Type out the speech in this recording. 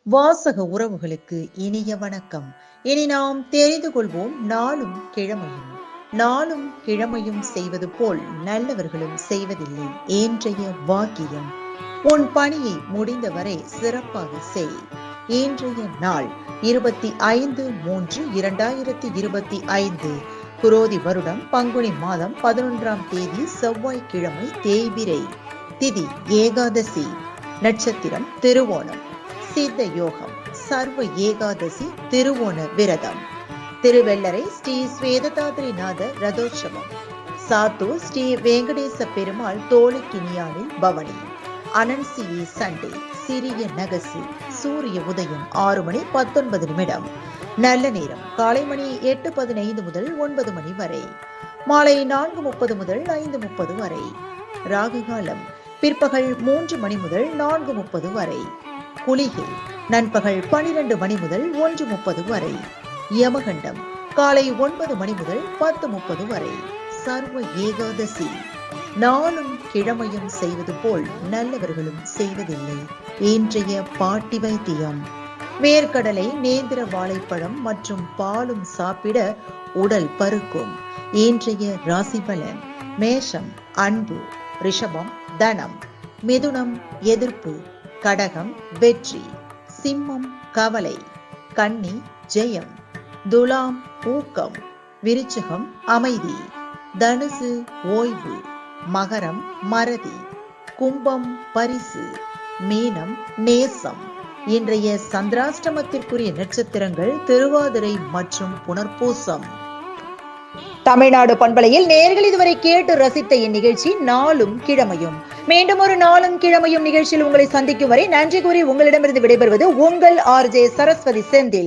வாசக உறவுகளுக்கு இனிய வணக்கம். இனி நாம் தெரிந்து கொள்வோம் நாளும் கிழமையும். நாளும் கிழமையும் செய்வது போல் நல்லவர்களும் செய்வதில்லை இன்றைய வாக்கியம். உன் பணியை முடிந்தவரை சிறப்பாக செய். இன்றைய நாள் 25/3/2025 குரோதி வருடம் பங்குனி மாதம் 11ஆம் தேதி செவ்வாய்க்கிழமை தேய்பிறை. திதி ஏகாதசி. நட்சத்திரம் திருவோணம். சித்த யோகம் சர்வ ஏகாதசி திருவோண விரதம். திருவெள்ளரை ஸ்ரீ ஸ்வேததாத்ரிநாத ரதோற்சவம். சாத்தூர் ஸ்ரீ வெங்கடேச பெருமாள் தோளுக்கினியானில் பவனி. அனன்சியே சண்டே. சிறிய நகசு. சூரிய உதயம் 6:19. நல்ல நேரம் காலை மணி 8:15 முதல் 9 மணி வரை. மாலை 4:30 முதல் 5:30 வரை. ராகு காலம் பிற்பகல் 3 மணி முதல் 4:30 வரை. குளிகை நண்பகல் 12 மணி முதல் 1:30 வரை. யமகண்டம் காலை 9 மணி முதல் 10:30 வரை. சர்வ ஏகாதசி. நாளும் கிழமையும் செய்வது போல் நல்லவர்களும் செய்வதில்லை இன்றைய பாட்டி வைத்தியம். வேர்க்கடலை, நேந்திர வாழைப்பழம் மற்றும் பாலும் சாப்பிட உடல் பருக்கும். இன்றைய ராசி பலன். மேஷம் அன்பு. ரிஷபம் தனம். மிதுனம் எதிர்ப்பு. கடகம் வெற்றி. சிம்மம் கவலை. கன்னி ஜெயம். துலாம் ஊக்கம். விருச்சிகம் அமைதி. தனுசு ஓய்வு. மகரம் மறதி. கும்பம் பரிசு. மீனம் நேசம். இன்றைய சந்திராஷ்டமத்திற்குரிய நட்சத்திரங்கள் திருவாதிரை மற்றும் புனர்பூசம். தமிழ்நாடு பண்பலையில் நேயர்கள் இதுவரை கேட்டு ரசித்த இந்நிகழ்ச்சி நாளும் கிழமையும். மீண்டும் ஒரு நாளும் கிழமையும் நிகழ்ச்சியில் உங்களை சந்திக்கும் வரை நன்றி கூறி உங்களிடமிருந்து விடைபெறுவது உங்கள் RJ சரஸ்வதி செந்தில்.